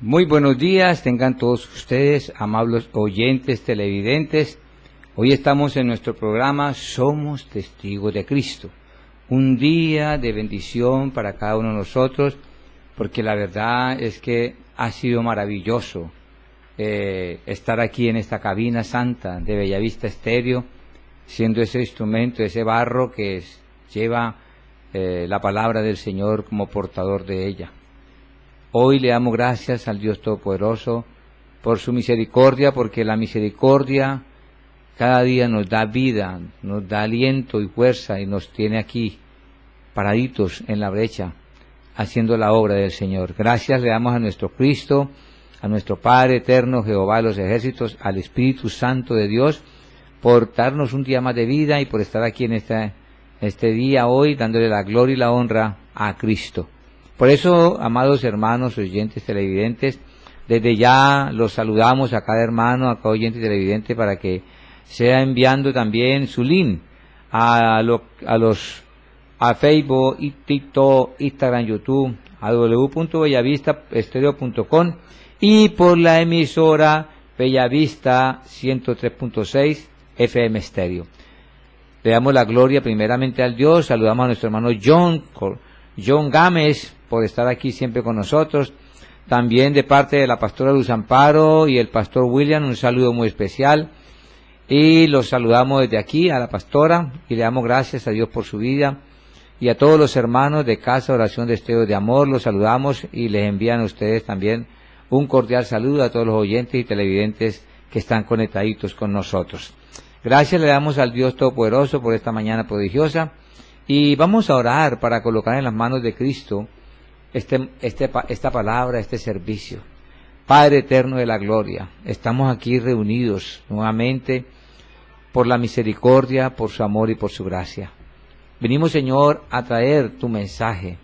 Muy buenos días, tengan todos ustedes, amables oyentes, televidentes. Hoy estamos en nuestro programa Somos Testigos de Cristo. Un día de bendición para cada uno de nosotros, porque la verdad es que ha sido maravilloso estar aquí en esta cabina santa de Bellavista Estéreo, siendo ese instrumento, ese barro que lleva la palabra del Señor como portador de ella. Hoy le damos gracias al Dios Todopoderoso por su misericordia, porque la misericordia cada día nos da vida, nos da aliento y fuerza y nos tiene aquí paraditos en la brecha, haciendo la obra del Señor. Gracias le damos a nuestro Cristo, a nuestro Padre eterno, Jehová de los ejércitos, al Espíritu Santo de Dios, por darnos un día más de vida y por estar aquí en este día hoy, dándole la gloria y la honra a Cristo. Por eso, amados hermanos, oyentes, televidentes, desde ya los saludamos a cada hermano, a cada oyente televidente, para que sea enviando también su link a Facebook, TikTok, Instagram, YouTube, a www.bellavistaestereo.com y por la emisora Bellavista 103.6 FM Estéreo. Le damos la gloria primeramente al Dios, saludamos a nuestro hermano John Gámez, por estar aquí siempre con nosotros, también de parte de la pastora Luz Amparo y el pastor William, un saludo muy especial, y los saludamos desde aquí a la pastora, y le damos gracias a Dios por su vida, y a todos los hermanos de Casa Oración de Destellos de Amor, los saludamos, y les envían a ustedes también un cordial saludo a todos los oyentes y televidentes que están conectaditos con nosotros. Gracias le damos al Dios Todopoderoso por esta mañana prodigiosa, y vamos a orar para colocar en las manos de Cristo esta palabra, este servicio. Padre eterno de la gloria, estamos aquí reunidos nuevamente por la misericordia, por su amor y por su gracia. Venimos, Señor, a traer tu mensaje,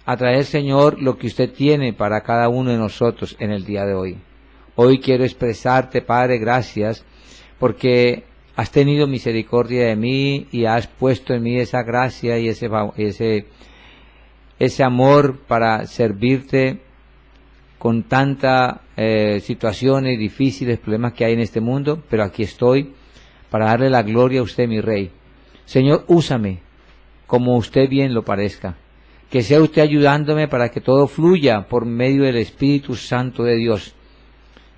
a traer, Señor, lo que usted tiene para cada uno de nosotros en el día de hoy. Hoy quiero expresarte, Padre, gracias, porque has tenido misericordia de mí y has puesto en mí esa gracia y ese amor para servirte con tantas situaciones difíciles, problemas que hay en este mundo, pero aquí estoy para darle la gloria a usted, mi Rey. Señor, úsame como usted bien lo parezca, que sea usted ayudándome para que todo fluya por medio del Espíritu Santo de Dios,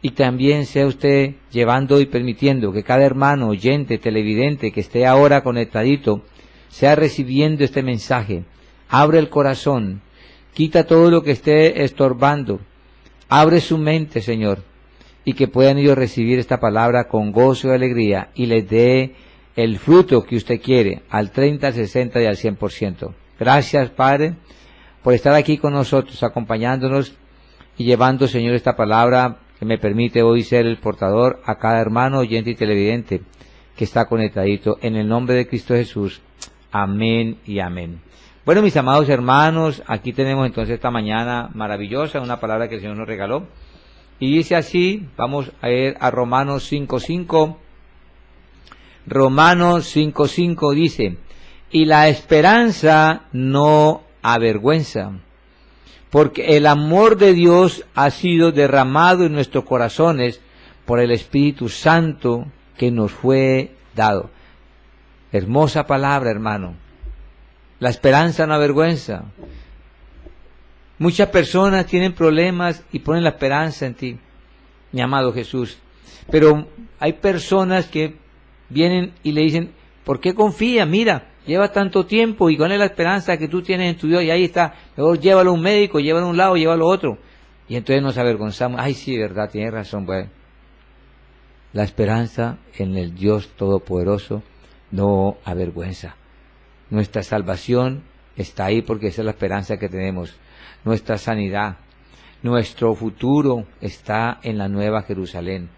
y también sea usted llevando y permitiendo que cada hermano, oyente, televidente que esté ahora conectadito, sea recibiendo este mensaje. Abre el corazón, quita todo lo que esté estorbando, abre su mente, Señor, y que puedan ellos recibir esta palabra con gozo y alegría, y les dé el fruto que usted quiere, al 30, al 60 y al 100%. Gracias, Padre, por estar aquí con nosotros, acompañándonos y llevando, Señor, esta palabra que me permite hoy ser el portador a cada hermano, oyente y televidente que está conectadito. En el nombre de Cristo Jesús. Amén y amén. Bueno, mis amados hermanos, aquí tenemos entonces esta mañana maravillosa, una palabra que el Señor nos regaló. Y dice así, vamos a ir a Romanos 5.5. Romanos 5.5 dice, y la esperanza no avergüenza, porque el amor de Dios ha sido derramado en nuestros corazones por el Espíritu Santo que nos fue dado. Hermosa palabra, hermano. La esperanza no avergüenza. Muchas personas tienen problemas y ponen la esperanza en ti, mi amado Jesús. Pero hay personas que vienen y le dicen, ¿por qué confía? Mira, lleva tanto tiempo y cuál es la esperanza que tú tienes en tu Dios, y ahí está, mejor llévalo a un médico, llévalo a un lado, llévalo a otro. Y entonces nos avergonzamos, ay sí, verdad, tienes razón, bueno. La esperanza en el Dios Todopoderoso no avergüenza. Nuestra salvación está ahí porque esa es la esperanza que tenemos. Nuestra sanidad, nuestro futuro está en la Nueva Jerusalén.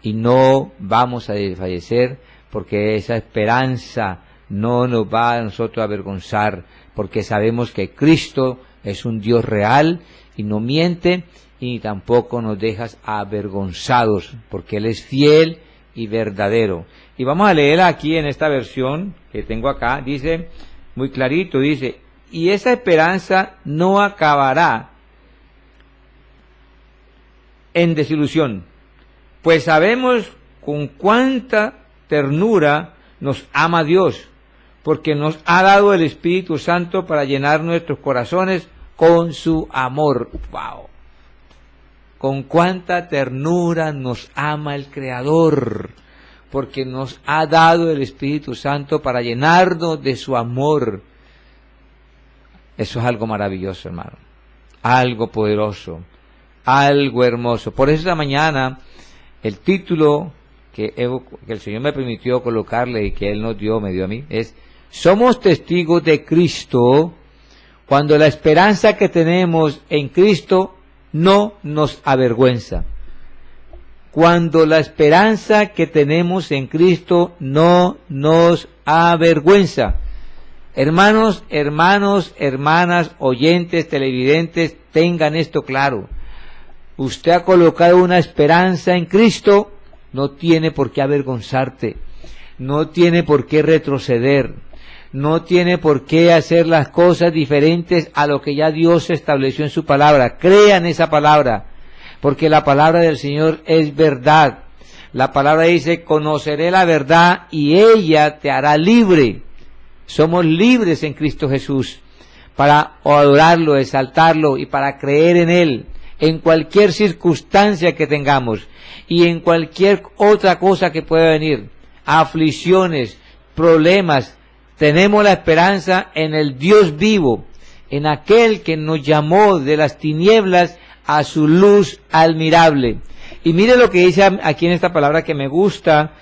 Y no vamos a desfallecer porque esa esperanza no nos va a nosotros a avergonzar, porque sabemos que Cristo es un Dios real y no miente, y tampoco nos dejas avergonzados, porque Él es fiel y verdadero. Y vamos a leer aquí en esta versión que tengo acá, dice, muy clarito, dice, y esa esperanza no acabará en desilusión, pues sabemos con cuánta ternura nos ama Dios, porque nos ha dado el Espíritu Santo para llenar nuestros corazones con su amor. ¡Wow! Con cuánta ternura nos ama el Creador, porque nos ha dado el Espíritu Santo para llenarnos de su amor. Eso es algo maravilloso, hermano, algo poderoso, algo hermoso. Por eso esta mañana el título que el Señor me permitió colocarle y que Él me dio a mí, es: somos testigos de Cristo cuando la esperanza que tenemos en Cristo no nos avergüenza. Cuando la esperanza que tenemos en Cristo no nos avergüenza. Hermanos, hermanas, oyentes, televidentes, tengan esto claro. Usted ha colocado una esperanza en Cristo, no tiene por qué avergonzarte, no tiene por qué retroceder, no tiene por qué hacer las cosas diferentes a lo que ya Dios estableció en su palabra. Crean esa palabra, porque la palabra del Señor es verdad. La palabra dice: conoceré la verdad y ella te hará libre. Somos libres en Cristo Jesús para adorarlo, exaltarlo y para creer en Él en cualquier circunstancia que tengamos y en cualquier otra cosa que pueda venir, aflicciones, problemas. Tenemos la esperanza en el Dios vivo, en aquel que nos llamó de las tinieblas a su luz admirable. Y mire lo que dice aquí en esta palabra, que me gusta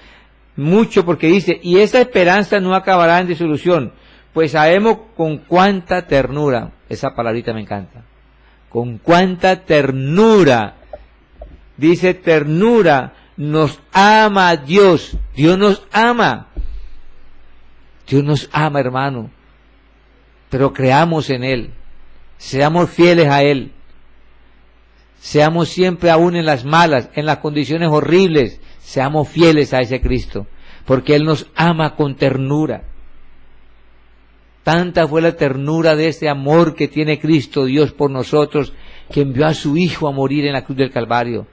mucho, porque dice: y esa esperanza no acabará en disolución, pues sabemos con cuánta ternura. Esa palabrita me encanta. Con cuánta ternura, dice, ternura, nos ama Dios. Dios nos ama. Dios nos ama, hermano. Pero creamos en Él. Seamos fieles a Él. Seamos siempre, aún en las malas, en las condiciones horribles, seamos fieles a ese Cristo, porque Él nos ama con ternura. Tanta fue la ternura de ese amor que tiene Cristo Dios por nosotros, que envió a su Hijo a morir en la cruz del Calvario,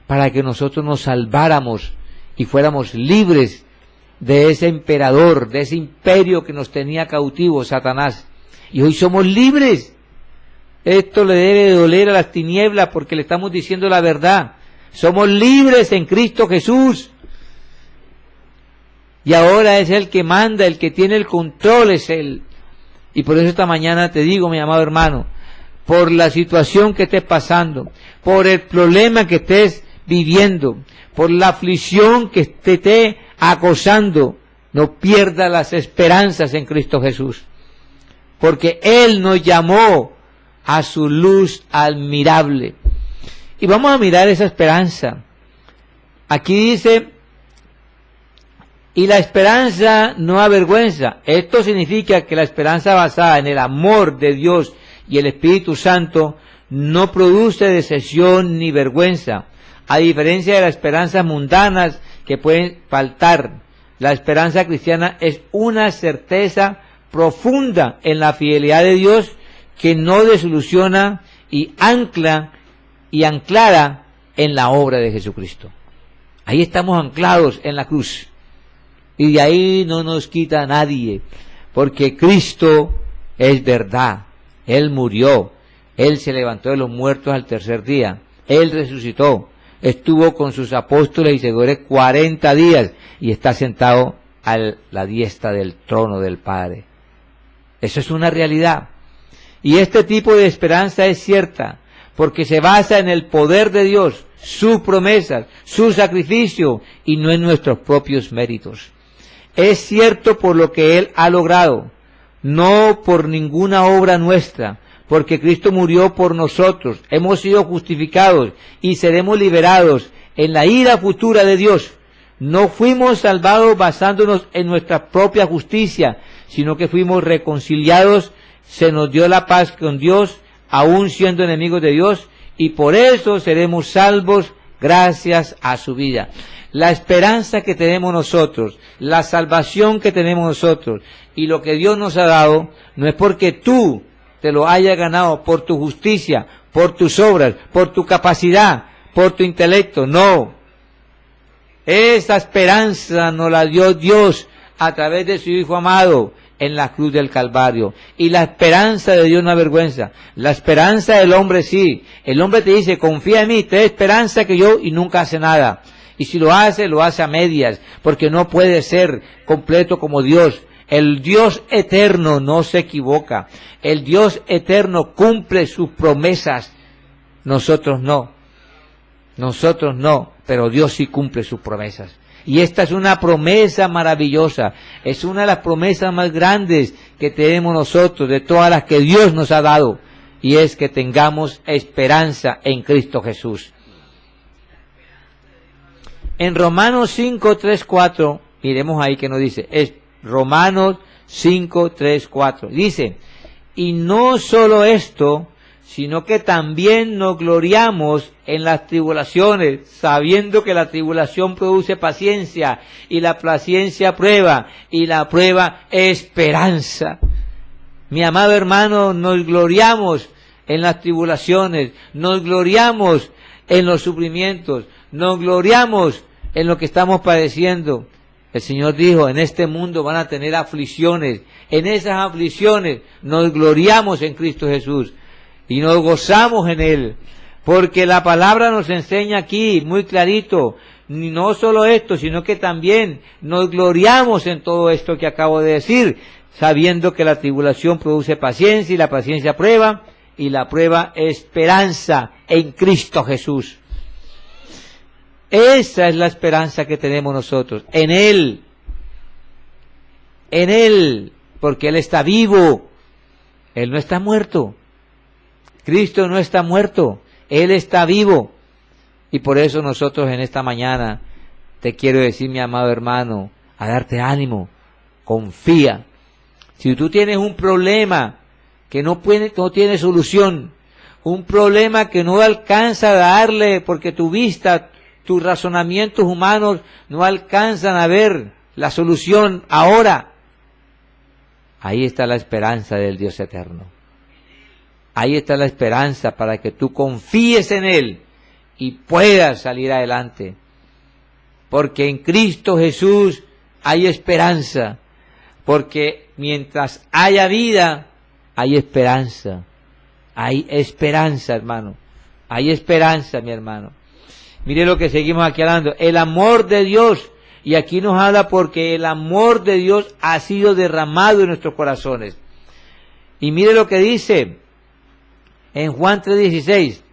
para que nosotros nos salváramos y fuéramos libres de ese emperador, de ese imperio que nos tenía cautivos, Satanás. Y hoy somos libres. Esto le debe de doler a las tinieblas, porque le estamos diciendo la verdad. Somos libres en Cristo Jesús. Y ahora es Él que manda, el que tiene el control es Él. Y por eso esta mañana te digo, mi amado hermano, por la situación que estés pasando, por el problema que estés viviendo, por la aflicción que te esté acosando, no pierdas las esperanzas en Cristo Jesús. Porque Él nos llamó a su luz admirable. Y vamos a mirar esa esperanza. Aquí dice: y la esperanza no avergüenza. Esto significa que la esperanza basada en el amor de Dios y el Espíritu Santo no produce decepción ni vergüenza, a diferencia de las esperanzas mundanas que pueden faltar. La esperanza cristiana es una certeza profunda en la fidelidad de Dios, que no desilusiona y anclara en la obra de Jesucristo. Ahí estamos anclados en la cruz, y de ahí no nos quita nadie, porque Cristo es verdad. Él murió, Él se levantó de los muertos al tercer día, Él resucitó, estuvo con sus apóstoles y seguidores 40 días, y está sentado a la diestra del trono del Padre. Eso es una realidad. Y este tipo de esperanza es cierta, porque se basa en el poder de Dios, sus promesas, su sacrificio, y no en nuestros propios méritos. Es cierto por lo que Él ha logrado, no por ninguna obra nuestra, porque Cristo murió por nosotros, hemos sido justificados y seremos liberados en la ira futura de Dios. No fuimos salvados basándonos en nuestra propia justicia, sino que fuimos reconciliados, se nos dio la paz con Dios, aún siendo enemigos de Dios, y por eso seremos salvos gracias a su vida. La esperanza que tenemos nosotros, la salvación que tenemos nosotros, y lo que Dios nos ha dado, no es porque tú te lo hayas ganado por tu justicia, por tus obras, por tu capacidad, por tu intelecto, no. Esa esperanza nos la dio Dios a través de su Hijo amado en la cruz del Calvario. Y la esperanza de Dios no avergüenza. La esperanza del hombre sí. El hombre te dice, confía en mí, ten esperanza que yo, y nunca hace nada. Y si lo hace a medias, porque no puede ser completo como Dios. El Dios eterno no se equivoca. El Dios eterno cumple sus promesas. Nosotros no. Nosotros no, pero Dios sí cumple sus promesas. Y esta es una promesa maravillosa. Es una de las promesas más grandes que tenemos nosotros, de todas las que Dios nos ha dado. Y es que tengamos esperanza en Cristo Jesús. En Romanos 5, 3, 4, miremos ahí que nos dice, es Romanos 5, 3, 4. Dice, y no solo esto, sino que también nos gloriamos en las tribulaciones, sabiendo que la tribulación produce paciencia, y la paciencia prueba, y la prueba esperanza. Mi amado hermano, nos gloriamos en las tribulaciones, nos gloriamos en los sufrimientos, nos gloriamos en lo que estamos padeciendo. El Señor dijo, en este mundo van a tener aflicciones, en esas aflicciones nos gloriamos en Cristo Jesús. Y nos gozamos en Él, porque la palabra nos enseña aquí muy clarito, no solo esto, sino que también nos gloriamos en todo esto que acabo de decir, sabiendo que la tribulación produce paciencia, y la paciencia prueba, y la prueba esperanza en Cristo Jesús. Esa es la esperanza que tenemos nosotros, en Él, porque Él está vivo, Él no está muerto. Cristo no está muerto, Él está vivo. Y por eso nosotros en esta mañana te quiero decir, mi amado hermano, a darte ánimo, confía. Si tú tienes un problema que no tiene solución, un problema que no alcanza a darle, porque tu vista, tus razonamientos humanos no alcanzan a ver la solución ahora, ahí está la esperanza del Dios eterno. Ahí está la esperanza para que tú confíes en Él y puedas salir adelante. Porque en Cristo Jesús hay esperanza. Porque mientras haya vida, hay esperanza. Hay esperanza, hermano. Hay esperanza, mi hermano. Mire lo que seguimos aquí hablando. El amor de Dios. Y aquí nos habla porque el amor de Dios ha sido derramado en nuestros corazones. Y mire lo que dice en Juan 3:16,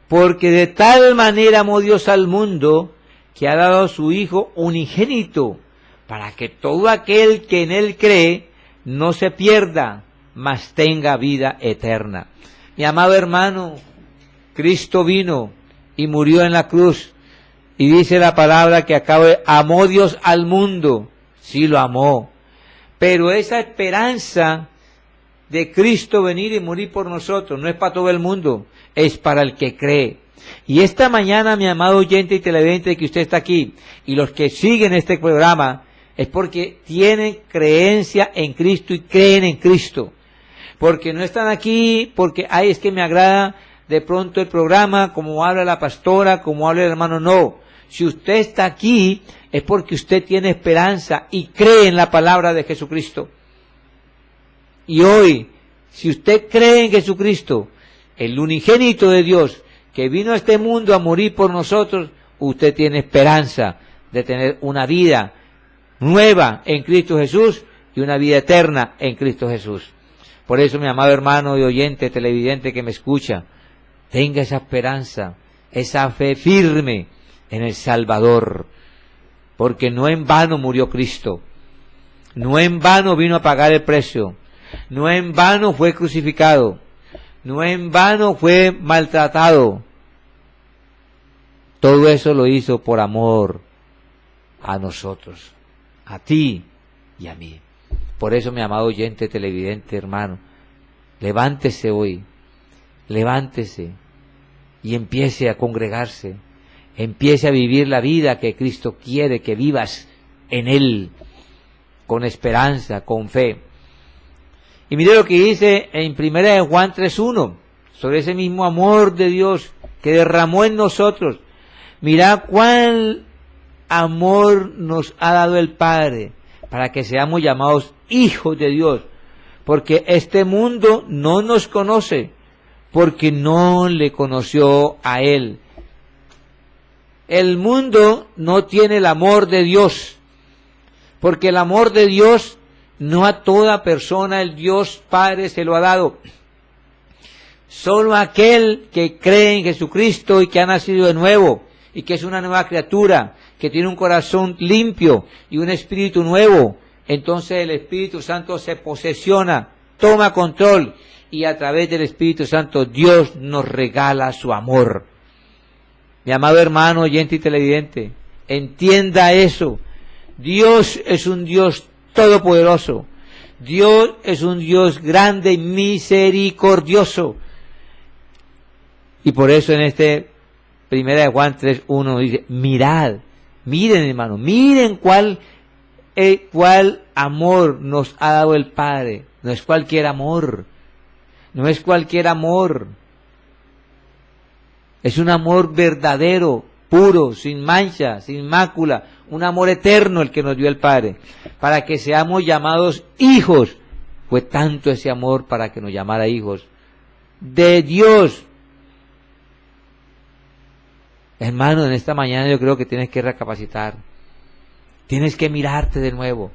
porque de tal manera amó Dios al mundo, que ha dado a su Hijo unigénito, para que todo aquel que en Él cree no se pierda, mas tenga vida eterna. Mi amado hermano, Cristo vino y murió en la cruz, y dice la palabra que amó Dios al mundo, sí lo amó, pero esa esperanza de Cristo venir y morir por nosotros, no es para todo el mundo, es para el que cree. Y esta mañana, mi amado oyente y televidente que usted está aquí, y los que siguen este programa, es porque tienen creencia en Cristo y creen en Cristo. Porque no están aquí porque, es que me agrada de pronto el programa, como habla la pastora, como habla el hermano, no. Si usted está aquí, es porque usted tiene esperanza y cree en la palabra de Jesucristo. Y hoy, si usted cree en Jesucristo, el unigénito de Dios, que vino a este mundo a morir por nosotros, usted tiene esperanza de tener una vida nueva en Cristo Jesús y una vida eterna en Cristo Jesús. Por eso, mi amado hermano y oyente, televidente que me escucha, tenga esa esperanza, esa fe firme en el Salvador, porque no en vano murió Cristo, no en vano vino a pagar el precio, no en vano fue crucificado, no en vano fue maltratado. Todo eso lo hizo por amor a nosotros, a ti y a mí. Por eso, mi amado oyente, televidente, hermano, levántese hoy, levántese y empiece a congregarse, empiece a vivir la vida que Cristo quiere que vivas en Él, con esperanza, con fe. Y mire lo que dice en 1 Juan 3:1, sobre ese mismo amor de Dios que derramó en nosotros. Mirad cuál amor nos ha dado el Padre para que seamos llamados hijos de Dios, porque este mundo no nos conoce, porque no le conoció a Él. El mundo no tiene el amor de Dios, porque el amor de Dios no a toda persona el Dios Padre se lo ha dado. Solo aquel que cree en Jesucristo y que ha nacido de nuevo, y que es una nueva criatura, que tiene un corazón limpio y un espíritu nuevo, entonces el Espíritu Santo se posesiona, toma control, y a través del Espíritu Santo Dios nos regala su amor. Mi amado hermano, oyente y televidente, entienda eso. Dios es un Dios todopoderoso. Dios es un Dios grande y misericordioso. Y por eso en Primera de Juan 3:1 dice, mirad, miren hermano, miren cuál amor nos ha dado el Padre. No es cualquier amor, no es cualquier amor. Es un amor verdadero, puro, sin mancha, sin mácula, un amor eterno el que nos dio el Padre, para que seamos llamados hijos. Fue tanto ese amor para que nos llamara hijos de Dios. Hermano, en esta mañana yo creo que tienes que recapacitar, tienes que mirarte de nuevo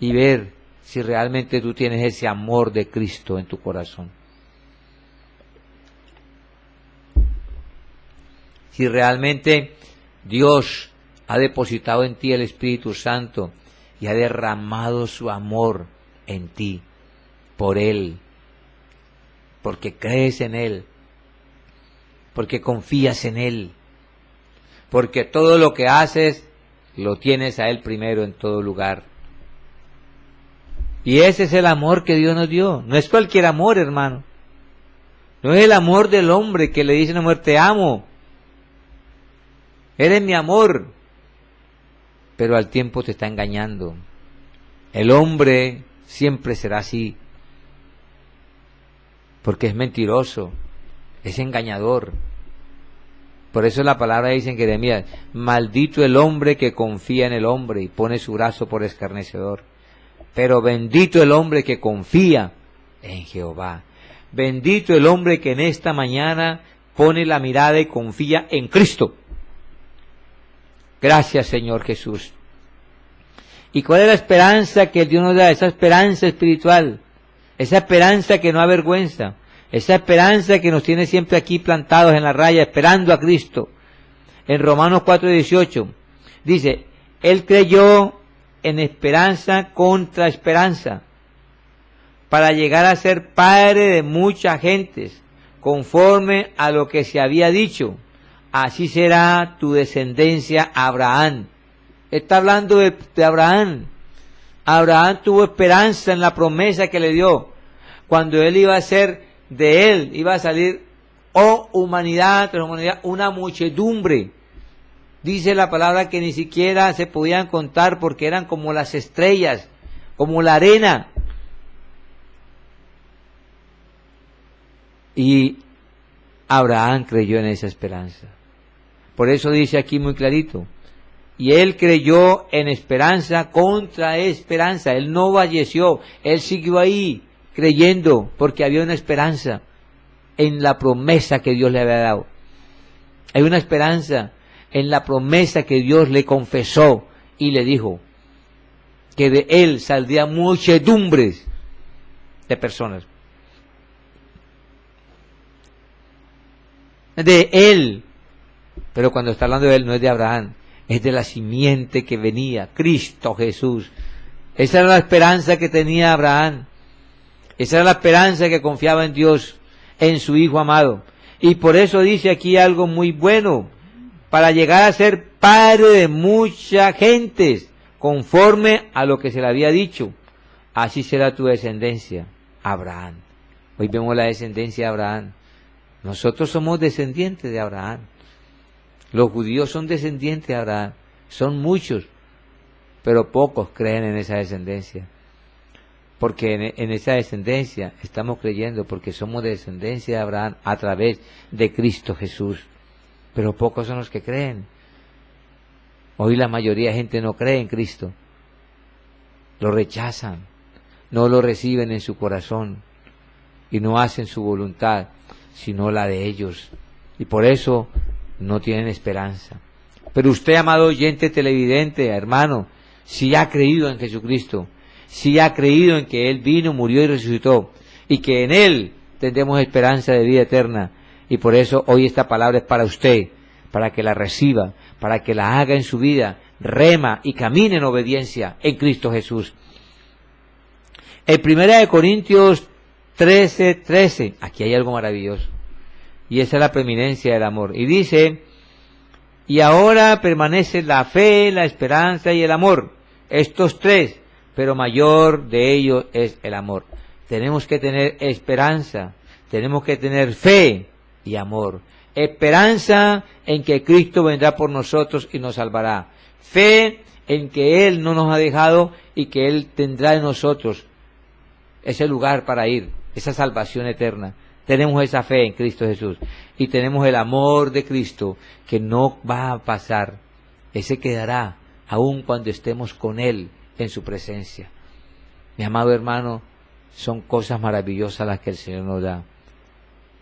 y ver si realmente tú tienes ese amor de Cristo en tu corazón. Si realmente Dios ha depositado en ti el Espíritu Santo y ha derramado su amor en ti, por Él, porque crees en Él, porque confías en Él, porque todo lo que haces lo tienes a Él primero en todo lugar. Y ese es el amor que Dios nos dio. No es cualquier amor, hermano. No es el amor del hombre que le dice a una mujer, te amo, eres mi amor, pero al tiempo te está engañando. El hombre siempre será así, porque es mentiroso, es engañador. Por eso la palabra dice en Jeremías, maldito el hombre que confía en el hombre y pone su brazo por escarnecedor, pero bendito el hombre que confía en Jehová. Bendito el hombre que en esta mañana pone la mirada y confía en Cristo. Gracias, Señor Jesús. ¿Y cuál es la esperanza que Dios nos da? Esa esperanza espiritual, esa esperanza que no avergüenza, esa esperanza que nos tiene siempre aquí plantados en la raya, esperando a Cristo. En Romanos 4:18 dice, Él creyó en esperanza contra esperanza, para llegar a ser padre de muchas gentes, conforme a lo que se había dicho, así será tu descendencia Abraham. Está hablando de Abraham. Abraham tuvo esperanza en la promesa que le dio, cuando él iba a ser, de él iba a salir, humanidad tras humanidad, una muchedumbre. Dice la palabra que ni siquiera se podían contar porque eran como las estrellas, como la arena. Y Abraham creyó en esa esperanza. Por eso dice aquí muy clarito, y él creyó en esperanza contra esperanza. Él no falleció, él siguió ahí creyendo porque había una esperanza en la promesa que Dios le había dado. Hay una esperanza en la promesa que Dios le confesó y le dijo que de él saldría muchedumbres de personas. De él, pero cuando está hablando de él no es de Abraham, es de la simiente que venía, Cristo Jesús. Esa era la esperanza que tenía Abraham, esa era la esperanza que confiaba en Dios, en su Hijo amado. Y por eso dice aquí algo muy bueno, para llegar a ser padre de muchas gentes, conforme a lo que se le había dicho, así será tu descendencia, Abraham. Hoy vemos la descendencia de Abraham. Nosotros somos descendientes de Abraham. Los judíos son descendientes de Abraham. Son muchos, pero pocos creen en esa descendencia. porque en esa descendencia estamos creyendo, porque somos de descendencia de Abraham a través de Cristo Jesús. Pero pocos son los que creen. Hoy la mayoría de gente no cree en Cristo. Lo rechazan, no lo reciben en su corazón y no hacen su voluntad, sino la de ellos. Y por eso no tienen esperanza. Pero usted, amado oyente televidente, hermano, si ha creído en Jesucristo, si ha creído en que Él vino, murió y resucitó, y que en Él tendremos esperanza de vida eterna, y por eso hoy esta palabra es para usted, para que la reciba, para que la haga en su vida, rema y camine en obediencia en Cristo Jesús. En 1 Corintios 13:13, aquí hay algo maravilloso, y esa es la preeminencia del amor, y dice: y ahora permanece la fe, la esperanza y el amor, estos tres, pero mayor de ellos es el amor. Tenemos que tener esperanza, tenemos que tener fe y amor. Esperanza en que Cristo vendrá por nosotros y nos salvará. Fe en que Él no nos ha dejado y que Él tendrá en nosotros ese lugar para ir, esa salvación eterna. Tenemos esa fe en Cristo Jesús y tenemos el amor de Cristo que no va a pasar. Ese quedará aun cuando estemos con Él en su presencia. Mi amado hermano, son cosas maravillosas las que el Señor nos da.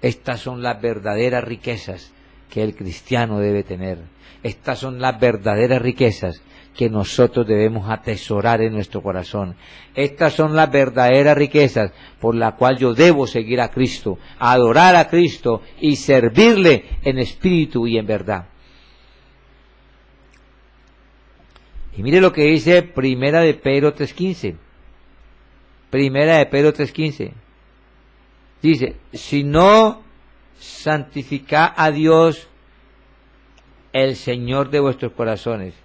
Estas son las verdaderas riquezas que el cristiano debe tener. Estas son las verdaderas riquezas que nosotros debemos atesorar en nuestro corazón. Estas son las verdaderas riquezas por las cuales yo debo seguir a Cristo, adorar a Cristo y servirle en espíritu y en verdad. Y mire lo que dice Primera de Pedro 3:15. Primera de Pedro 3:15. Dice: si no santificad a Dios, el Señor de vuestros corazones.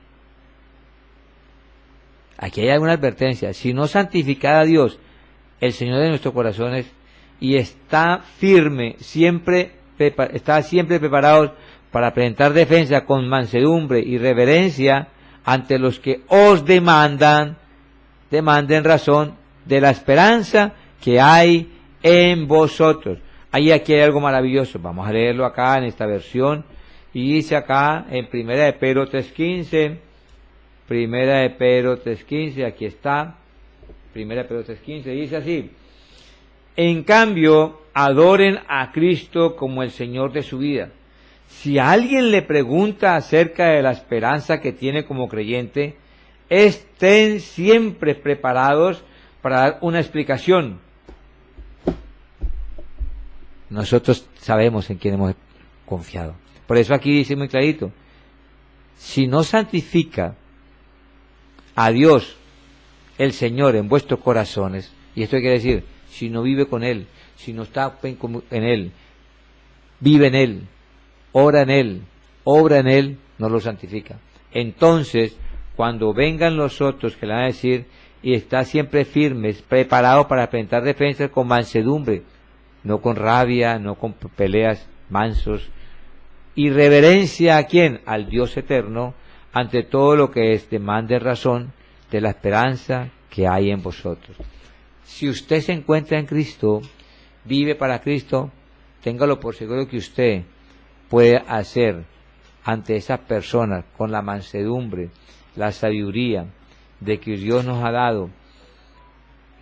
Aquí hay alguna advertencia. Si no santificad a Dios, el Señor de nuestros corazones, y está firme, está siempre preparados para presentar defensa con mansedumbre y reverencia ante los que os demanden razón de la esperanza que hay en vosotros. Aquí hay algo maravilloso. Vamos a leerlo acá en esta versión. Y dice acá en Primera de Pedro 3:15. Primera de Pedro 3:15, aquí está. Primera de Pedro 3:15, dice así: en cambio, adoren a Cristo como el Señor de su vida. Si alguien le pregunta acerca de la esperanza que tiene como creyente, estén siempre preparados para dar una explicación. Nosotros sabemos en quién hemos confiado. Por eso aquí dice muy clarito: si no santifica a Dios, el Señor, en vuestros corazones, y esto quiere decir, si no vive con Él, si no está en Él, vive en Él, ora en Él, obra en Él, no lo santifica. Entonces, cuando vengan los otros que le van a decir, y está siempre firmes, preparado para presentar defensas con mansedumbre, no con rabia, no con peleas, mansos, y reverencia ¿a quién? Al Dios eterno, ante todo lo que es demande razón de la esperanza que hay en vosotros. Si usted se encuentra en Cristo, vive para Cristo, téngalo por seguro que usted puede hacer ante esas personas con la mansedumbre, la sabiduría de que Dios nos ha dado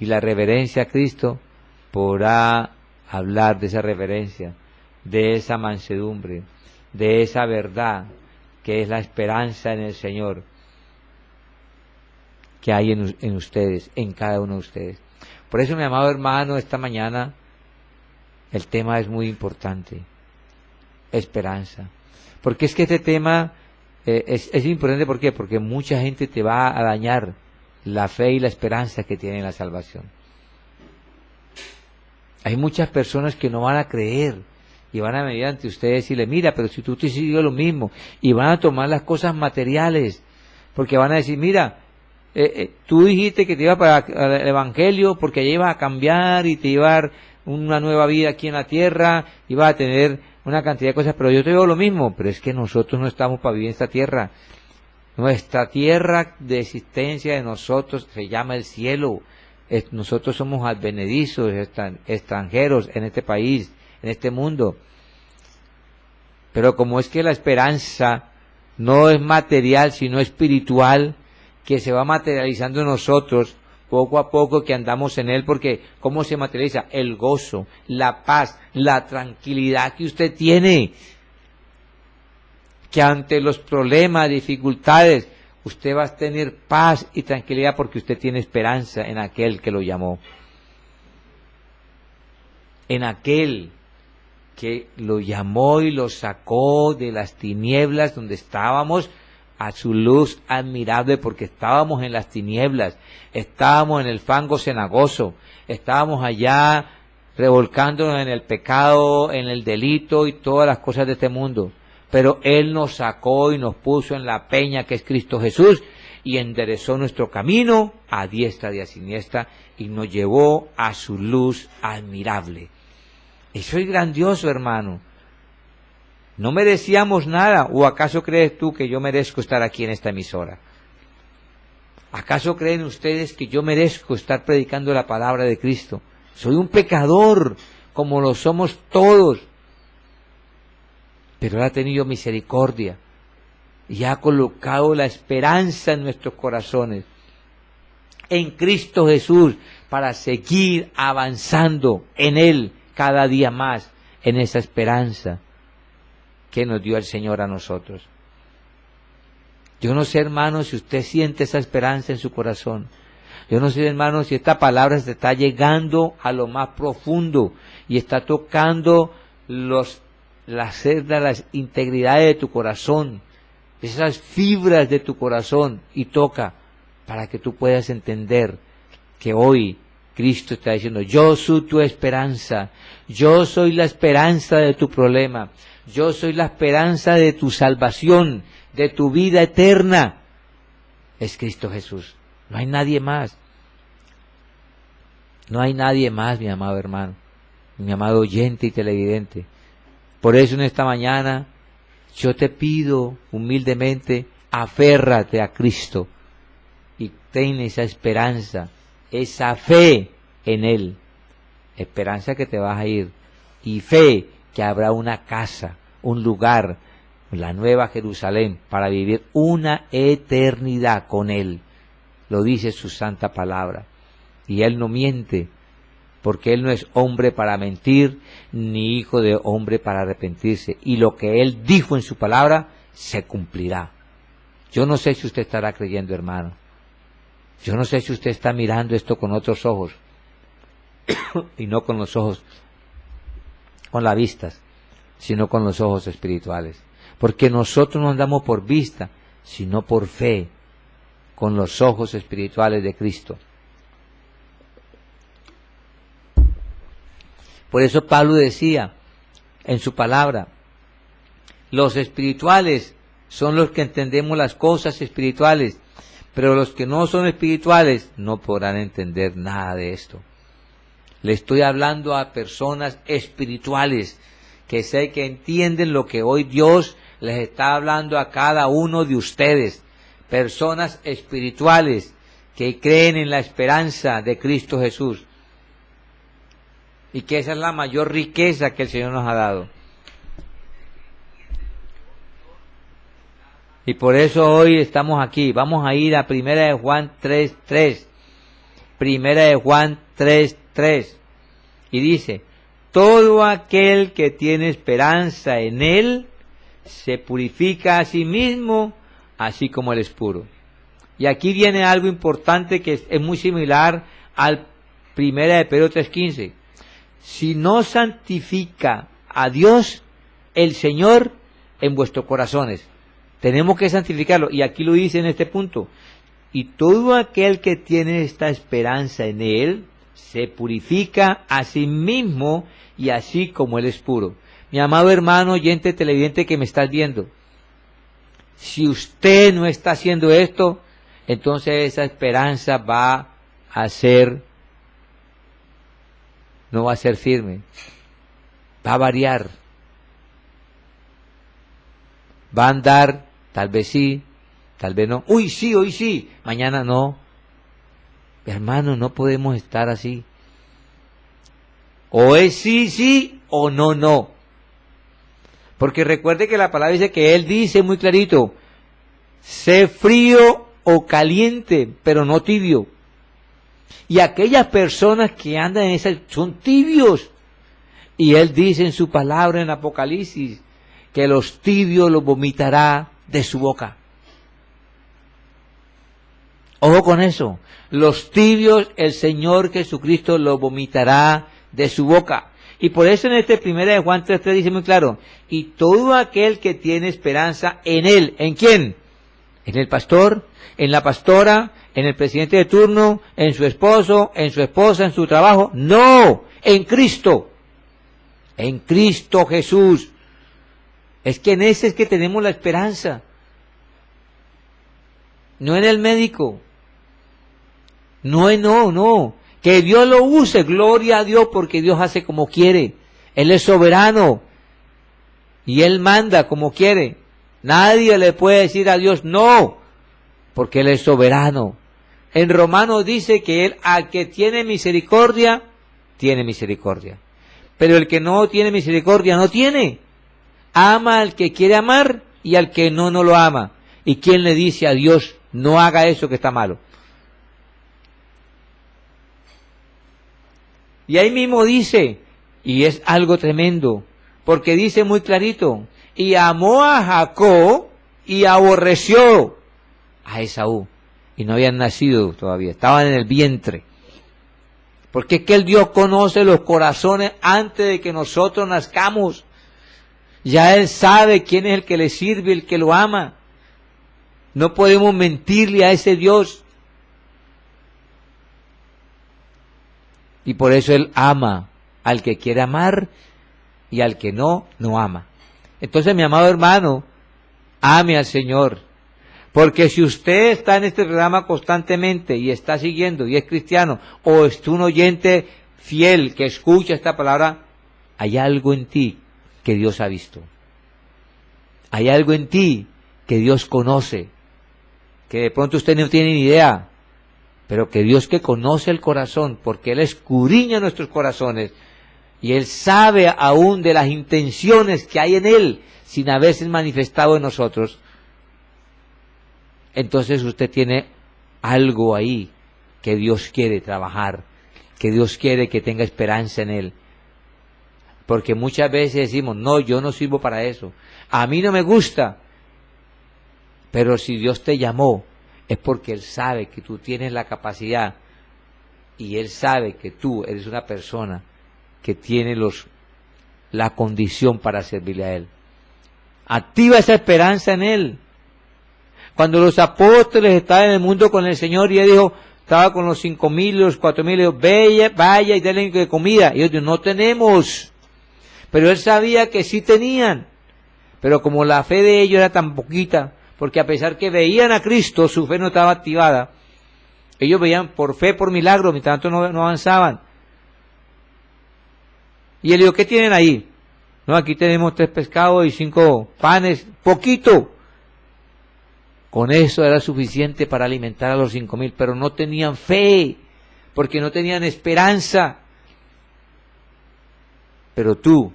y la reverencia a Cristo, podrá hablar de esa reverencia, de esa mansedumbre, de esa verdad que es la esperanza en el Señor que hay en ustedes, en cada uno de ustedes. Por eso, mi amado hermano, esta mañana el tema es muy importante: esperanza. Porque es que este tema es importante. ¿Por qué? Porque mucha gente te va a dañar la fe y la esperanza que tiene en la salvación. Hay muchas personas que no van a creer y van a venir ante ustedes y decirle: mira, pero si tú te sigues lo mismo, y van a tomar las cosas materiales, porque van a decir: mira, tú dijiste que te ibas para el Evangelio porque ya ibas a cambiar y te iba a dar una nueva vida aquí en la tierra, ibas a tener una cantidad de cosas, pero yo te digo lo mismo. Pero es que nosotros no estamos para vivir en esta tierra. Nuestra tierra de existencia de nosotros se llama el cielo. Nosotros somos advenedizos, extranjeros en este país, en este mundo. Pero como es que la esperanza no es material, sino espiritual, que se va materializando en nosotros, poco a poco que andamos en él, porque ¿cómo se materializa? El gozo, la paz, la tranquilidad que usted tiene, que ante los problemas, dificultades, usted va a tener paz y tranquilidad porque usted tiene esperanza en aquel que lo llamó, en aquel que lo llamó y lo sacó de las tinieblas donde estábamos a su luz admirable, porque estábamos en las tinieblas, estábamos en el fango cenagoso, estábamos allá revolcándonos en el pecado, en el delito y todas las cosas de este mundo. Pero Él nos sacó y nos puso en la peña que es Cristo Jesús y enderezó nuestro camino a diestra y a siniestra y nos llevó a su luz admirable. Eso es grandioso, hermano. No merecíamos nada. ¿O acaso crees tú que yo merezco estar aquí en esta emisora? ¿Acaso creen ustedes que yo merezco estar predicando la palabra de Cristo? Soy un pecador, como lo somos todos. Pero Él ha tenido misericordia y ha colocado la esperanza en nuestros corazones, en Cristo Jesús, para seguir avanzando en Él cada día más, en esa esperanza que nos dio el Señor a nosotros. Yo no sé, hermano, si usted siente esa esperanza en su corazón. Yo no sé, hermano, si esta palabra se está llegando a lo más profundo y está tocando las integridades de tu corazón, esas fibras de tu corazón, y toca para que tú puedas entender que hoy Cristo está diciendo: yo soy tu esperanza, yo soy la esperanza de tu problema, yo soy la esperanza de tu salvación, de tu vida eterna. Es Cristo Jesús, no hay nadie más. No hay nadie más, mi amado hermano, mi amado oyente y televidente. Por eso en esta mañana yo te pido humildemente, aférrate a Cristo y ten esa esperanza, esa fe en Él, esperanza que te vas a ir, y fe que habrá una casa, un lugar, la nueva Jerusalén, para vivir una eternidad con Él. Lo dice su santa palabra, y Él no miente, porque Él no es hombre para mentir, ni hijo de hombre para arrepentirse, y lo que Él dijo en su palabra se cumplirá. Yo no sé si usted estará creyendo, hermano. Yo no sé si usted está mirando esto con otros ojos, y no con los ojos, con las vistas, sino con los ojos espirituales. Porque nosotros no andamos por vista, sino por fe, con los ojos espirituales de Cristo. Por eso Pablo decía en su palabra: los espirituales son los que entendemos las cosas espirituales, pero los que no son espirituales no podrán entender nada de esto. Le estoy hablando a personas espirituales que sé que entienden lo que hoy Dios les está hablando a cada uno de ustedes. Personas espirituales que creen en la esperanza de Cristo Jesús. Y que esa es la mayor riqueza que el Señor nos ha dado. Y por eso hoy estamos aquí. Vamos a ir a 1 de Juan 3:3. 1 de Juan 3:3. Y dice: todo aquel que tiene esperanza en Él se purifica a sí mismo, así como Él es puro. Y aquí viene algo importante que es muy similar al 1 de Pedro 3:15. Si no santifica a Dios, el Señor, en vuestros corazones. Tenemos que santificarlo. Y aquí lo dice en este punto. Y todo aquel que tiene esta esperanza en Él, se purifica a sí mismo, y así como Él es puro. Mi amado hermano, oyente, televidente que me estás viendo, si usted no está haciendo esto, entonces esa esperanza no va a ser firme, va a variar, va a andar, tal vez sí, tal vez no. Uy sí, hoy sí, mañana no. Hermano, no podemos estar así. O es sí, sí, o no, no. Porque recuerde que la palabra dice que Él dice muy clarito, sé frío o caliente, pero no tibio. Y aquellas personas que andan en esa son tibios. Y Él dice en su palabra en Apocalipsis, que los tibios los vomitará de su boca. Ojo con eso. Los tibios el Señor Jesucristo los vomitará de su boca. Y por eso en este 1 de Juan 3:3 dice muy claro, y todo aquel que tiene esperanza en Él, ¿en quién? En el pastor, en la pastora, en el presidente de turno, en su esposo, en su esposa, en su trabajo. No, en Cristo Jesús. Es que en ese es que tenemos la esperanza, no en el médico. No. Que Dios lo use, gloria a Dios, porque Dios hace como quiere. Él es soberano y Él manda como quiere. Nadie le puede decir a Dios no, porque Él es soberano. En Romanos dice que Él, al que tiene misericordia, tiene misericordia. Pero el que no tiene misericordia, no tiene. Ama al que quiere amar y al que no lo ama. ¿Y quién le dice a Dios, no haga eso que está malo? Y ahí mismo dice, y es algo tremendo, porque dice muy clarito, y amó a Jacob y aborreció a Esaú. Y no habían nacido todavía, estaban en el vientre. Porque es que el Dios conoce los corazones antes de que nosotros nazcamos. Ya Él sabe quién es el que le sirve, el que lo ama. No podemos mentirle a ese Dios. Y por eso Él ama al que quiere amar y al que no ama. Entonces, mi amado hermano, ame al Señor. Porque si usted está en este programa constantemente y está siguiendo y es cristiano, o es un oyente fiel que escucha esta palabra, hay algo en ti que Dios ha visto. Hay algo en ti que Dios conoce, que de pronto usted no tiene ni idea, pero que Dios, que conoce el corazón, porque Él escudriña nuestros corazones, y Él sabe aún de las intenciones que hay en Él, sin haberse manifestado en nosotros. Entonces usted tiene algo ahí que Dios quiere trabajar, que Dios quiere que tenga esperanza en Él. Porque muchas veces decimos, no, yo no sirvo para eso, a mí no me gusta. Pero si Dios te llamó, es porque Él sabe que tú tienes la capacidad, y Él sabe que tú eres una persona que tiene la condición para servirle a Él. Activa esa esperanza en Él. Cuando los apóstoles estaban en el mundo con el Señor, y Él dijo, estaba con los 5,000, los 4,000, dijo, vaya y denle de comida. Y ellos dijeron, no tenemos. Pero Él sabía que sí tenían. Pero como la fe de ellos era tan poquita, porque a pesar que veían a Cristo, su fe no estaba activada. Ellos veían por fe, por milagro, mientras tanto no avanzaban. Y Él dijo, ¿qué tienen ahí? No, aquí tenemos 3 pescados y 5 panes, poquito. Con eso era suficiente para alimentar a los 5,000, pero no tenían fe, porque no tenían esperanza. Pero tú,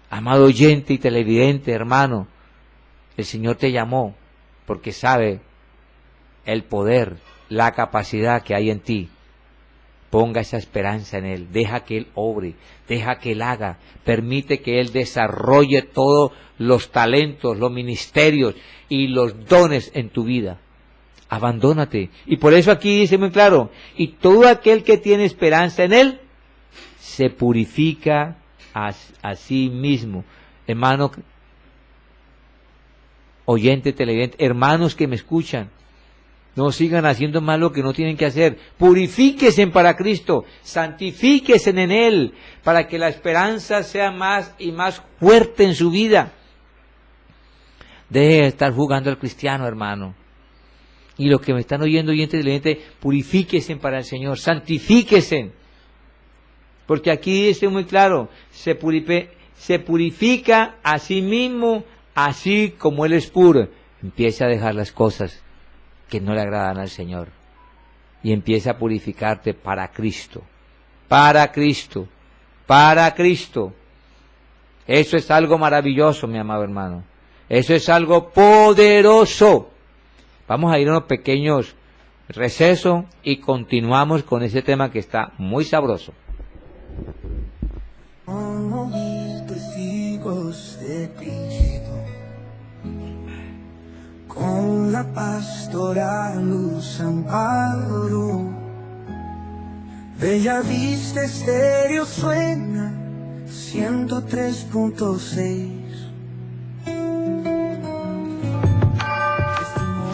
amado oyente y televidente, hermano, el Señor te llamó porque sabe el poder, la capacidad que hay en ti. Ponga esa esperanza en Él, deja que Él obre, deja que Él haga, permite que Él desarrolle todos los talentos, los ministerios y los dones en tu vida. Abandónate. Y por eso aquí dice muy claro, y todo aquel que tiene esperanza en Él, se purifica a sí mismo. Hermano, oyente, televidente, hermanos que me escuchan, no sigan haciendo mal lo que no tienen que hacer. Purifíquense para Cristo, santifíquense en Él, para que la esperanza sea más y más fuerte en su vida. Deje de estar jugando al cristiano, hermano. Y los que me están oyendo, oyentes televidentes, purifíquense para el Señor, santifíquense. Porque aquí dice muy claro, se purifica a sí mismo, así como Él es puro. Empieza a dejar las cosas que no le agradan al Señor. y empieza a purificarte para Cristo, para Cristo, para Cristo. Eso es algo maravilloso, mi amado hermano. Eso es algo poderoso. Vamos a ir a unos pequeños recesos y continuamos con ese tema que está muy sabroso. Somos testigos de Cristo, con la pastoral luz amparo. Bella Vista Estéreo suena 103.6.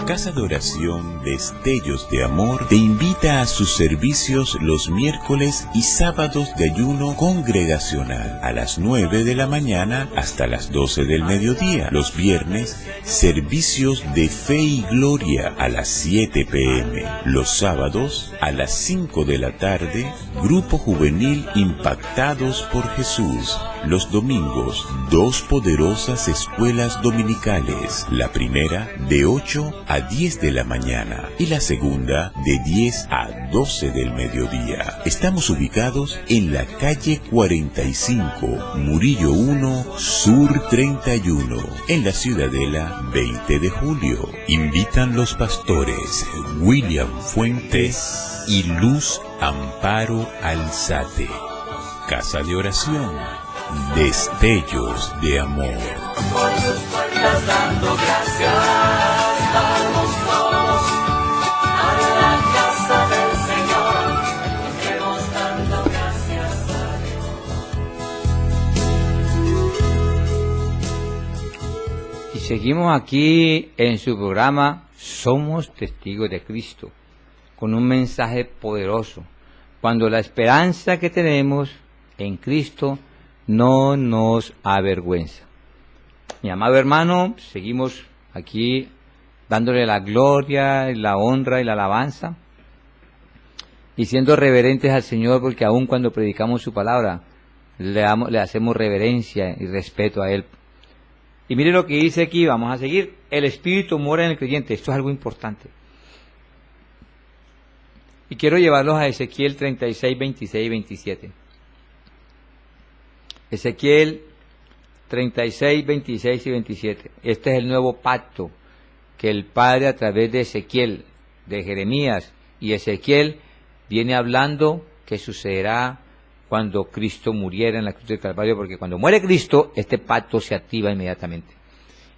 Casa de Oración Destellos de Amor te invita a sus servicios los miércoles y sábados de ayuno congregacional a las 9 de la mañana hasta las 12 del mediodía. Los viernes, servicios de fe y gloria a las 7 p.m. Los sábados, a las 5 de la tarde, grupo juvenil Impactados por Jesús. Los domingos, 2 poderosas escuelas dominicales. La primera de 8 a 10 de la mañana y la segunda de 10 a 12 del mediodía. Estamos ubicados en la calle 45, Murillo 1, Sur 31, en la Ciudadela 20 de Julio. Invitan los pastores William Fuentes y Luz Amparo Alzate. Casa de Oración, Destellos de Amor. Por sus puertas dando gracias, vamos todos a la casa del Señor, entremos dando gracias a Dios. Y seguimos aquí en su programa Somos Testigos de Cristo, con un mensaje poderoso. Cuando la esperanza que tenemos en Cristo no nos avergüenza. Mi amado hermano, seguimos aquí dándole la gloria, la honra y la alabanza, y siendo reverentes al Señor, porque aun cuando predicamos su palabra, le hacemos reverencia y respeto a Él. Y mire lo que dice aquí, vamos a seguir. El Espíritu mora en el creyente. Esto es algo importante. Y quiero llevarlos a Ezequiel 36, 26 y 27. Ezequiel 36, 26 y 27. Este es el nuevo pacto que el Padre, a través de Ezequiel, de Jeremías y Ezequiel, viene hablando que sucederá cuando Cristo muriera en la cruz del Calvario, porque cuando muere Cristo, este pacto se activa inmediatamente.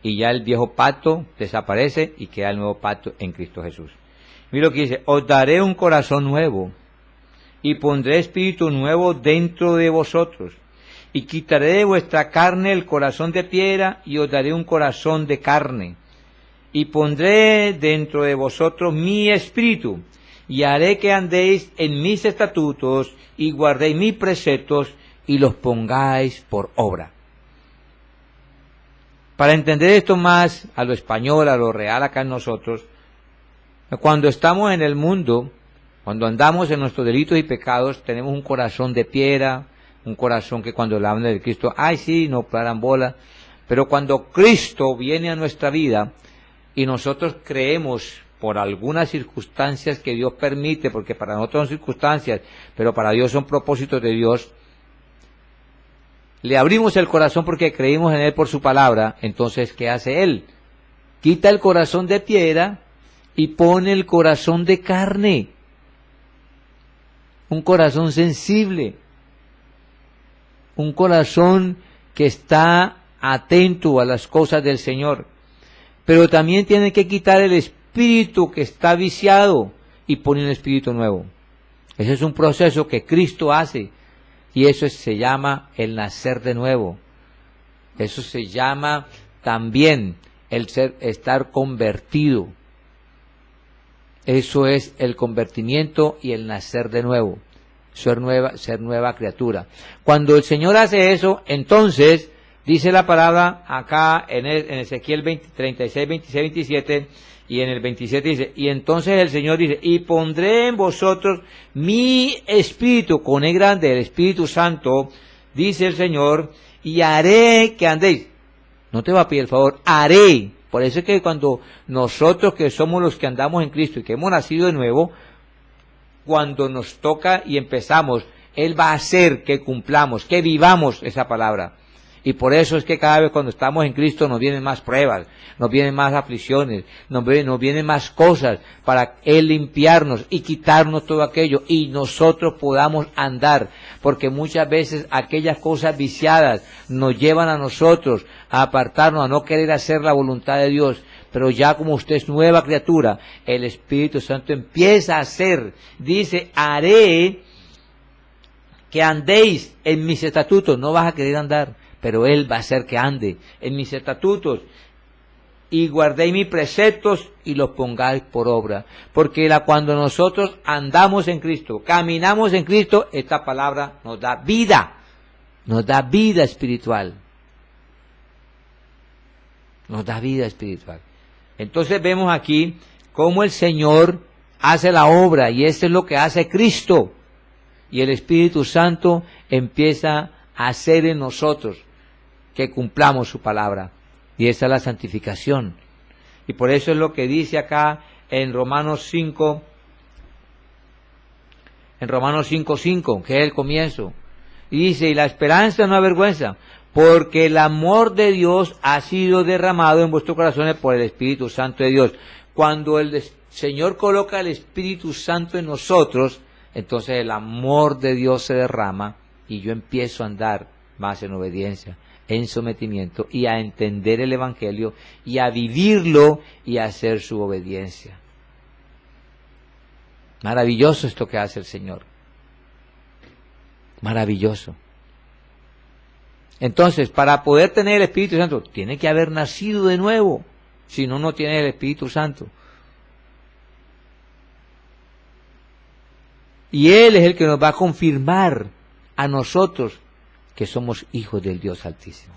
Y ya el viejo pacto desaparece y queda el nuevo pacto en Cristo Jesús. Mira lo que dice: os daré un corazón nuevo y pondré espíritu nuevo dentro de vosotros. Y quitaré de vuestra carne el corazón de piedra y os daré un corazón de carne. Y pondré dentro de vosotros mi espíritu y haré que andéis en mis estatutos y guardéis mis preceptos y los pongáis por obra. Para entender esto más a lo español, a lo real acá en nosotros, cuando estamos en el mundo, cuando andamos en nuestros delitos y pecados, tenemos un corazón de piedra, un corazón que cuando le hablan de Cristo, ay sí, no paran bola. Pero cuando Cristo viene a nuestra vida y nosotros creemos por algunas circunstancias que Dios permite, porque para nosotros son circunstancias, pero para Dios son propósitos de Dios, le abrimos el corazón porque creímos en Él por su palabra. Entonces, ¿qué hace Él? Quita el corazón de piedra y pone el corazón de carne, un corazón sensible, un corazón que está atento a las cosas del Señor. Pero también tiene que quitar el espíritu que está viciado y pone un espíritu nuevo. Ese es un proceso que Cristo hace, y eso se llama el nacer de nuevo. Eso se llama también estar convertido. Eso es el convertimiento y el nacer de nuevo. Ser nueva criatura. Cuando el Señor hace eso, entonces, dice la palabra acá en Ezequiel 36, 26, 27, y en el 27 dice, y entonces el Señor dice, y pondré en vosotros mi espíritu, con E grande, el Espíritu Santo, dice el Señor, y haré que andéis. No te va a pedir el favor, haré. Por eso es que cuando nosotros que somos los que andamos en Cristo y que hemos nacido de nuevo, cuando nos toca y empezamos, Él va a hacer que cumplamos, que vivamos esa palabra. Y por eso es que cada vez cuando estamos en Cristo nos vienen más pruebas, nos vienen más aflicciones, nos vienen más cosas para Él limpiarnos y quitarnos todo aquello y nosotros podamos andar. Porque muchas veces aquellas cosas viciadas nos llevan a nosotros a apartarnos, a no querer hacer la voluntad de Dios. Pero ya como usted es nueva criatura, el Espíritu Santo empieza a hacer, dice, haré que andéis en mis estatutos. No vas a querer andar, pero Él va a hacer que ande en mis estatutos, y guardéis mis preceptos y los pongáis por obra. Porque cuando nosotros andamos en Cristo, caminamos en Cristo, esta palabra nos da vida espiritual. Nos da vida espiritual. Entonces vemos aquí cómo el Señor hace la obra, y eso es lo que hace Cristo. Y el Espíritu Santo empieza a hacer en nosotros que cumplamos su palabra. Y esa es la santificación. Y por eso es lo que dice acá en Romanos 5, en Romanos 5:5, que es el comienzo. Y dice, y la esperanza no avergüenza, porque el amor de Dios ha sido derramado en vuestros corazones por el Espíritu Santo de Dios. Cuando el Señor coloca el Espíritu Santo en nosotros, entonces el amor de Dios se derrama y yo empiezo a andar más en obediencia, en sometimiento, y a entender el Evangelio y a vivirlo y a hacer su obediencia. Maravilloso esto que hace el Señor. Maravilloso. Entonces, para poder tener el Espíritu Santo, tiene que haber nacido de nuevo. Si no, no tiene el Espíritu Santo. Y Él es el que nos va a confirmar a nosotros que somos hijos del Dios Altísimo.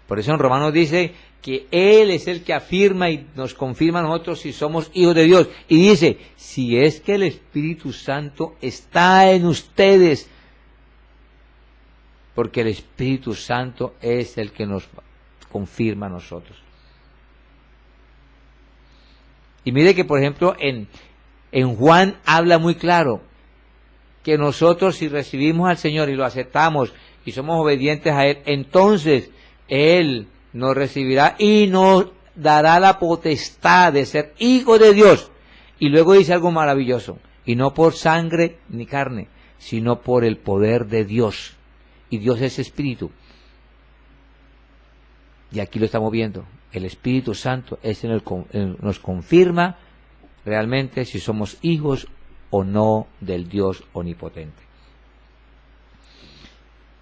Por eso en Romanos dice que Él es el que afirma y nos confirma a nosotros si somos hijos de Dios. Y dice, si es que el Espíritu Santo está en ustedes, porque el Espíritu Santo es el que nos confirma a nosotros. Y mire que, por ejemplo, en Juan habla muy claro que nosotros, si recibimos al Señor y lo aceptamos y somos obedientes a Él, entonces Él nos recibirá y nos dará la potestad de ser hijos de Dios. Y luego dice algo maravilloso, y no por sangre ni carne, sino por el poder de Dios. Y Dios es Espíritu. Y aquí lo estamos viendo. El Espíritu Santo es nos confirma realmente si somos hijos o no del Dios omnipotente.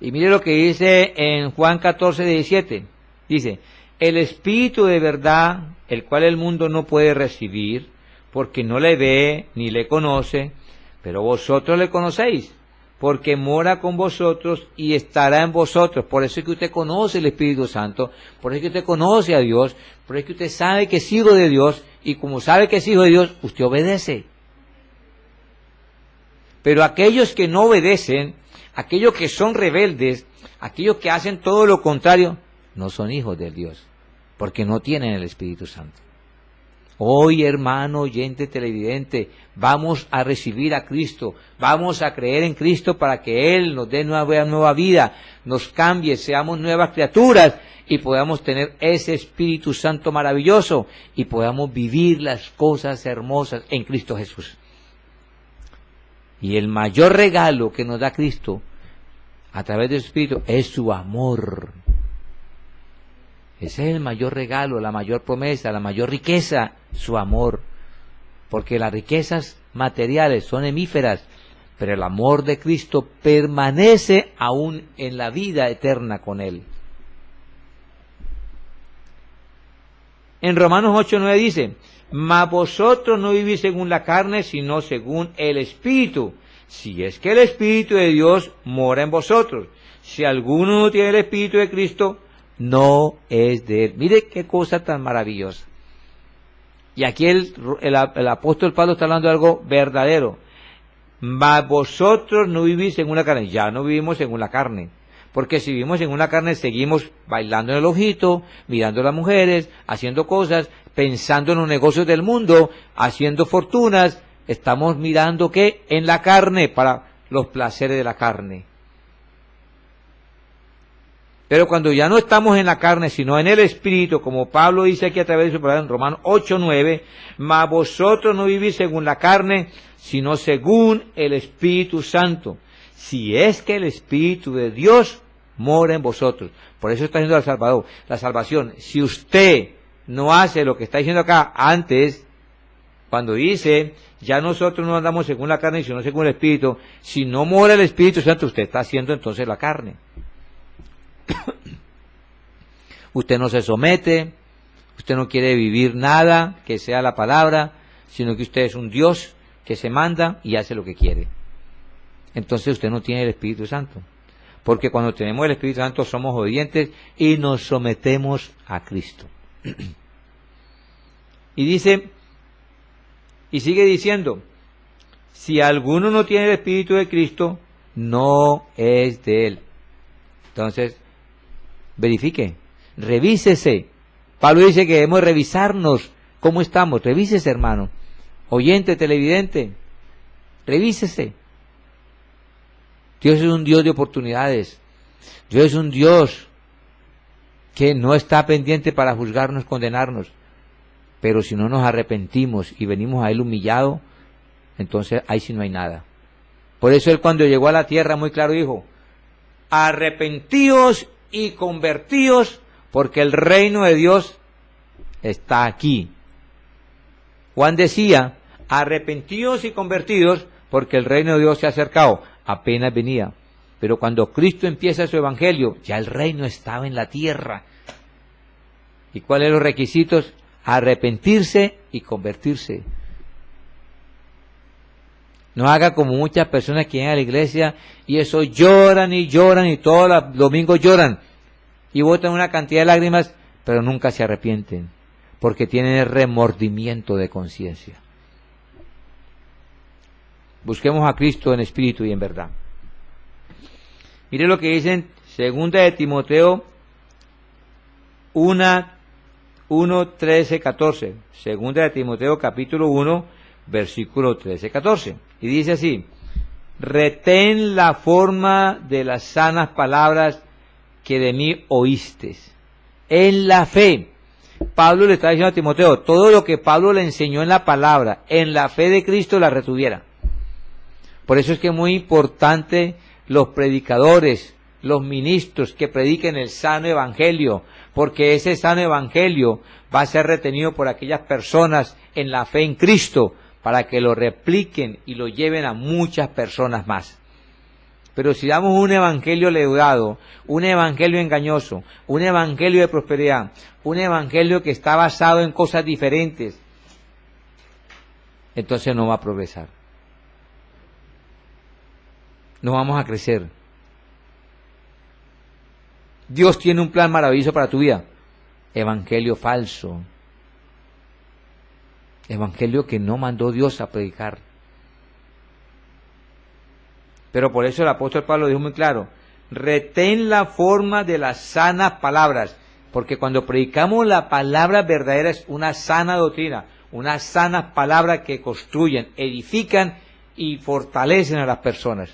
Y mire lo que dice en Juan 14:17. Dice, el Espíritu de verdad, el cual el mundo no puede recibir, porque no le ve ni le conoce, pero vosotros le conocéis, porque mora con vosotros y estará en vosotros. Por eso es que usted conoce el Espíritu Santo, por eso es que usted conoce a Dios, por eso es que usted sabe que es hijo de Dios, y como sabe que es hijo de Dios, usted obedece. Pero aquellos que no obedecen, aquellos que son rebeldes, aquellos que hacen todo lo contrario, no son hijos de Dios, porque no tienen el Espíritu Santo. Hoy, hermano, oyente, televidente, vamos a recibir a Cristo, vamos a creer en Cristo para que Él nos dé nueva vida, nos cambie, seamos nuevas criaturas y podamos tener ese Espíritu Santo maravilloso y podamos vivir las cosas hermosas en Cristo Jesús. Y el mayor regalo que nos da Cristo a través de su Espíritu es su amor. Ese es el mayor regalo, la mayor promesa, la mayor riqueza, su amor. Porque las riquezas materiales son efímeras, pero el amor de Cristo permanece aún en la vida eterna con Él. En Romanos 8:9 dice, mas vosotros no vivís según la carne, sino según el Espíritu. Si es que el Espíritu de Dios mora en vosotros. Si alguno no tiene el Espíritu de Cristo, no es de Él. Mire qué cosa tan maravillosa. Y aquí el apóstol Pablo está hablando de algo verdadero. Mas vosotros no vivís según la carne. Ya no vivimos según la carne. Porque si vivimos según la carne, seguimos bailando en el ojito, mirando a las mujeres, haciendo cosas, pensando en los negocios del mundo, haciendo fortunas, estamos mirando ¿qué? En la carne, para los placeres de la carne. Pero cuando ya no estamos en la carne, sino en el Espíritu, como Pablo dice aquí a través de su palabra en Romanos 8:9, mas vosotros no vivís según la carne, sino según el Espíritu Santo. Si es que el Espíritu de Dios mora en vosotros. Por eso está diciendo la salvación. Si usted no hace lo que está diciendo acá antes, cuando dice, ya nosotros no andamos según la carne, sino según el Espíritu, si no mora el Espíritu Santo, usted está haciendo entonces la carne. Usted no se somete, usted no quiere vivir nada que sea la palabra, sino que usted es un Dios que se manda y hace lo que quiere. Entonces usted no tiene el Espíritu Santo, porque cuando tenemos el Espíritu Santo somos obedientes y nos sometemos a Cristo. Y dice, y sigue diciendo, si alguno no tiene el Espíritu de Cristo, no es de él. Entonces, verifique, revísese. Pablo dice que debemos revisarnos cómo estamos. Revísese, hermano. Oyente, televidente, revísese. Dios es un Dios de oportunidades. Dios es un Dios que no está pendiente para juzgarnos, condenarnos. Pero si no nos arrepentimos y venimos a Él humillado, entonces ahí sí no hay nada. Por eso Él cuando llegó a la tierra muy claro dijo, arrepentíos y convertíos, porque el reino de Dios está aquí. Juan decía, arrepentíos y convertidos, porque el reino de Dios se ha acercado, apenas venía. Pero cuando Cristo empieza su evangelio, ya el reino estaba en la tierra. ¿Y cuáles son los requisitos? Arrepentirse y convertirse. No haga como muchas personas que llegan a la iglesia y eso lloran y todos los domingos lloran y botan una cantidad de lágrimas, pero nunca se arrepienten porque tienen el remordimiento de conciencia. Busquemos a Cristo en espíritu y en verdad. Mire lo que dicen 2 de Timoteo 1, 13, 14. 2 de Timoteo capítulo 1, versículo 13, 14. Y dice así, retén la forma de las sanas palabras que de mí oístes. En la fe. Pablo le está diciendo a Timoteo, todo lo que Pablo le enseñó en la palabra, en la fe de Cristo la retuviera. Por eso es que es muy importante los predicadores, los ministros que prediquen el sano evangelio, porque ese sano evangelio va a ser retenido por aquellas personas en la fe en Cristo, para que lo repliquen y lo lleven a muchas personas más. Pero si damos un evangelio leudado, un evangelio engañoso, un evangelio de prosperidad, un evangelio que está basado en cosas diferentes, entonces no va a progresar. No vamos a crecer. Dios tiene un plan maravilloso para tu vida. Evangelio falso. Evangelio que no mandó Dios a predicar. Pero por eso el apóstol Pablo dijo muy claro, retén la forma de las sanas palabras, porque cuando predicamos la palabra verdadera es una sana doctrina, unas sanas palabras que construyen, edifican y fortalecen a las personas.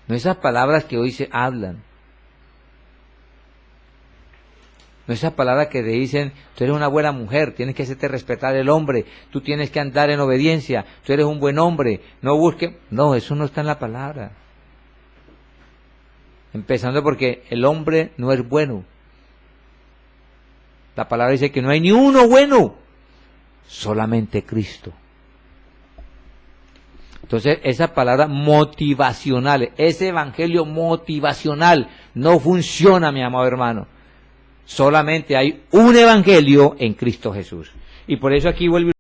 No esas palabras que hoy se hablan. No esas palabras que te dicen, tú eres una buena mujer, tienes que hacerte respetar el hombre, tú tienes que andar en obediencia, tú eres un buen hombre, no busques. No, eso no está en la palabra. Empezando porque el hombre no es bueno. La palabra dice que no hay ni uno bueno, solamente Cristo. Entonces, esas palabras motivacionales, ese evangelio motivacional no funciona, mi amado hermano. Solamente hay un evangelio en Cristo Jesús. Y por eso aquí vuelve